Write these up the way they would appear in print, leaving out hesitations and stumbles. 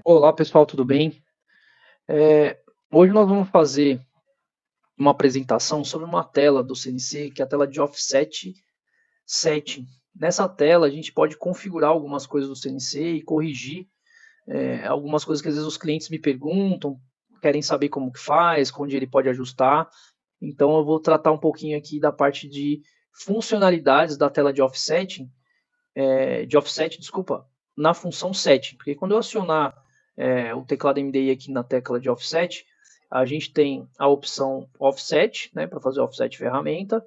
Olá pessoal, tudo bem? É, Hoje nós vamos fazer uma apresentação sobre uma tela do CNC, que é a tela de Offset Setting. Nessa tela a gente pode configurar algumas coisas do CNC e corrigir algumas coisas que às vezes os clientes me perguntam, querem saber como que faz, onde ele pode ajustar. Então eu vou tratar um pouquinho aqui da parte de funcionalidades da tela de offset, desculpa, na função setting, porque quando eu acionar o teclado MDI aqui na tecla de offset, a gente tem a opção offset, né, para fazer offset ferramenta,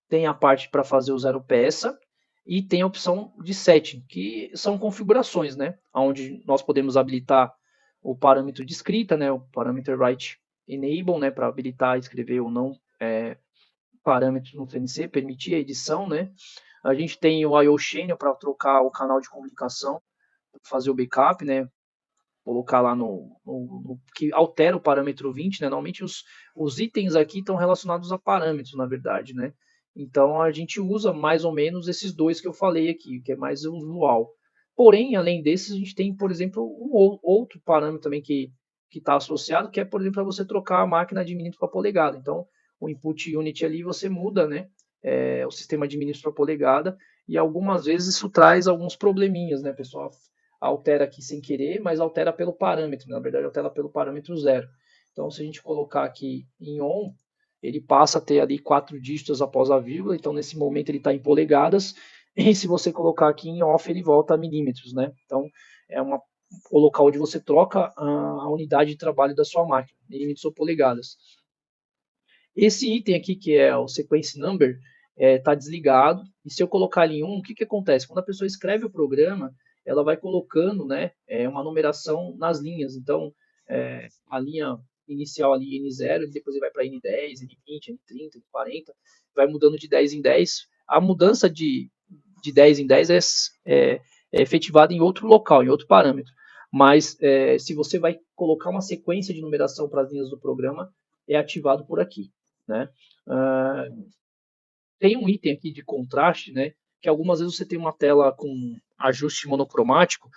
tem a parte para fazer o zero peça e tem a opção de setting, que são configurações, né, onde nós podemos habilitar o parâmetro de escrita, né, o parâmetro write enable, né, para habilitar, escrever ou não parâmetros no CNC, permitir a edição, né. A gente tem o I/O Channel para trocar o canal de comunicação, fazer o backup, né, colocar lá no que altera o parâmetro 20, né? Normalmente os itens aqui estão relacionados a parâmetros, na verdade, né? Então a gente usa mais ou menos esses dois que eu falei aqui, que é mais usual. Porém, além desses, a gente tem, por exemplo, outro parâmetro também que está associado, que é, por exemplo, para você trocar a máquina de milímetro para polegada. Então, o input unit ali você muda, né? O sistema de milímetros para polegada, e algumas vezes isso traz alguns probleminhas, né, pessoal? Altera aqui sem querer, mas altera pelo parâmetro. Na verdade, altera pelo parâmetro zero. Então, se a gente colocar aqui em on, ele passa a ter ali 4 dígitos após a vírgula. Então, nesse momento, ele está em polegadas. E se você colocar aqui em off, ele volta a milímetros, né? Então, é o local onde você troca a unidade de trabalho da sua máquina, milímetros ou polegadas. Esse item aqui, que é o sequence number, está desligado. E se eu colocar ele em 1, o que acontece? Quando a pessoa escreve o programa, ela vai colocando, né, uma numeração nas linhas. Então, a linha inicial ali, N0, depois ele vai para N10, N20, N30, N40, vai mudando de 10 em 10. A mudança de 10 em 10 é efetivada em outro local, em outro parâmetro. Mas se você vai colocar uma sequência de numeração para as linhas do programa, é ativado por aqui, né? Tem um item aqui de contraste, né? Que algumas vezes você tem uma tela com ajuste monocromático,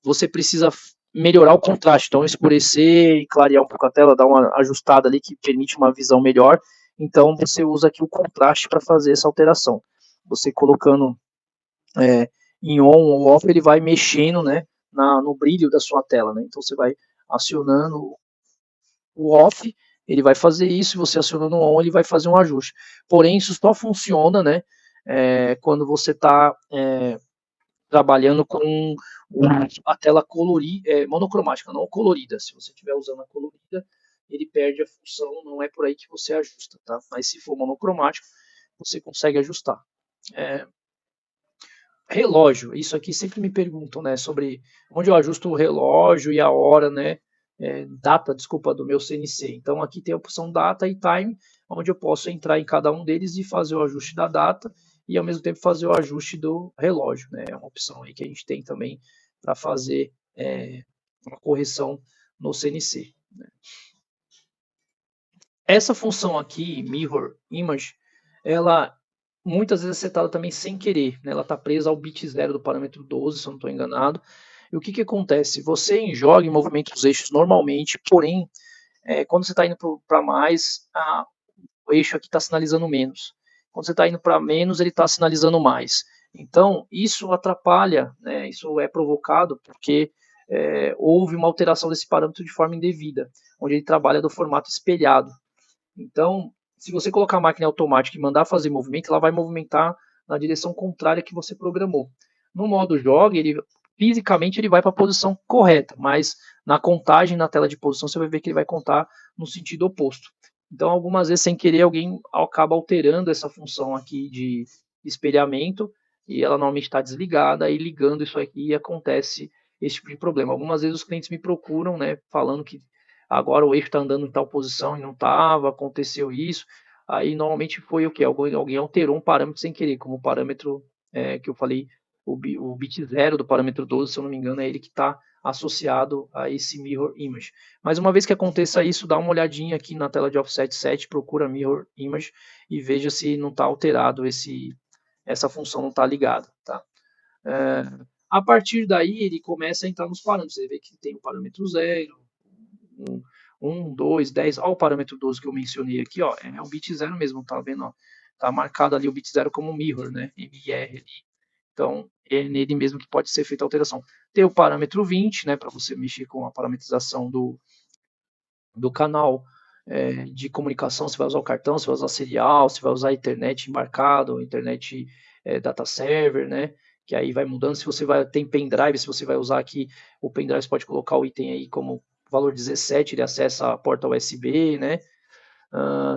você precisa melhorar o contraste, então escurecer e clarear um pouco a tela, dar uma ajustada ali que permite uma visão melhor. Então você usa aqui o contraste para fazer essa alteração. Você colocando em on ou off, ele vai mexendo, né, no brilho da sua tela, né? Então você vai acionando o off, ele vai fazer isso, e você acionando o on, ele vai fazer um ajuste. Porém, isso só funciona, né, quando você está trabalhando com a tela monocromática, não colorida. Se você estiver usando a colorida, ele perde a função, não é por aí que você ajusta, tá? Mas se for monocromático, você consegue ajustar. É, Relógio, isso aqui sempre me perguntam, né, sobre onde eu ajusto o relógio e a hora, né, data, desculpa, do meu CNC. Então aqui tem a opção data e time, onde eu posso entrar em cada um deles e fazer o ajuste da data e ao mesmo tempo fazer o ajuste do relógio, né, é uma opção aí que a gente tem também para fazer uma correção no CNC. Né. Essa função aqui, Mirror Image, ela muitas vezes é setada também sem querer, né? Ela está presa ao bit 0 do parâmetro 12, se eu não estou enganado. E o que acontece? Você joga e movimenta os eixos normalmente, porém, quando você está indo para mais, o eixo aqui está sinalizando menos. Quando você está indo para menos, ele está sinalizando mais. Então, isso atrapalha, né? Isso é provocado porque houve uma alteração desse parâmetro de forma indevida, onde ele trabalha do formato espelhado. Então, se você colocar a máquina automática e mandar fazer movimento, ela vai movimentar na direção contrária que você programou. No modo jogue, fisicamente ele vai para a posição correta, mas na contagem na tela de posição você vai ver que ele vai contar no sentido oposto. Então, algumas vezes, sem querer, alguém acaba alterando essa função aqui de espelhamento e ela normalmente está desligada, e ligando isso aqui acontece esse tipo de problema. Algumas vezes os clientes me procuram, né, falando que agora o eixo está andando em tal posição e não estava, aconteceu isso. Aí normalmente foi o que? Alguém alterou um parâmetro sem querer, como o parâmetro que eu falei, o bit 0 do parâmetro 12, se eu não me engano, é ele que está associado a esse mirror image. Mas uma vez que aconteça isso, dá uma olhadinha aqui na tela de offset 7, procura mirror image e veja se não está alterado essa função não está ligada. Tá? A partir daí, ele começa a entrar nos parâmetros. Você vê que tem o parâmetro 0, 1, 2, 10. Olha o parâmetro 12 que eu mencionei aqui, ó, é o bit 0 mesmo, tá vendo? Ó? Tá marcado ali o bit 0 como mirror, né? MR. Então, é nele mesmo que pode ser feita a alteração. Tem o parâmetro 20, né, para você mexer com a parametrização do canal de comunicação, se vai usar o cartão, se vai usar serial, se vai usar internet embarcado, internet data server, né? Que aí vai mudando. Se você vai tem pendrive, se você vai usar aqui o pendrive, você pode colocar o item aí como valor 17, ele acessa a porta USB, né?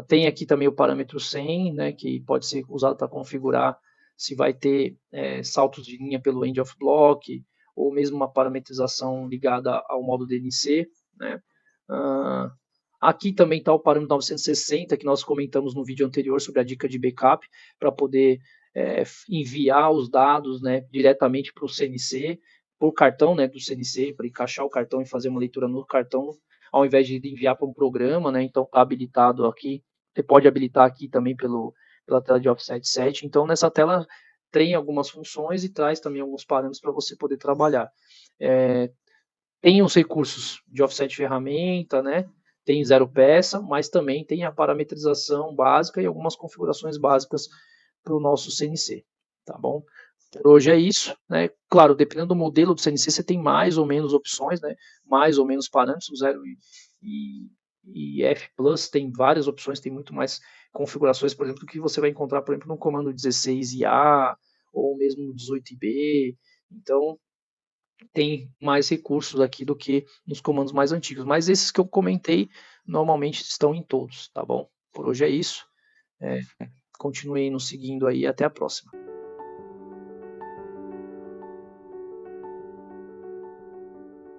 Tem aqui também o parâmetro 100, né, que pode ser usado para configurar se vai ter saltos de linha pelo end of block, ou mesmo uma parametrização ligada ao modo DNC. Né? Aqui também está o parâmetro 960, que nós comentamos no vídeo anterior sobre a dica de backup, para poder enviar os dados, né, diretamente para o CNC, por cartão, né, do CNC, para encaixar o cartão e fazer uma leitura no cartão, ao invés de enviar para um programa, né? Então está habilitado aqui. Você pode habilitar aqui também pela tela de offset set. Então nessa tela tem algumas funções e traz também alguns parâmetros para você poder trabalhar. Tem os recursos de offset ferramenta, né? Tem zero peça, mas também tem a parametrização básica e algumas configurações básicas para o nosso CNC, tá bom? Por hoje é isso, né? Claro, dependendo do modelo do CNC, você tem mais ou menos opções, né? Mais ou menos parâmetros, o 0 e F Plus tem várias opções, tem muito mais configurações, por exemplo, do que você vai encontrar, por exemplo, no comando 16IA ou mesmo no 18B. Então, tem mais recursos aqui do que nos comandos mais antigos. Mas esses que eu comentei, normalmente estão em todos, tá bom? Por hoje é isso. Continue nos seguindo aí, até a próxima.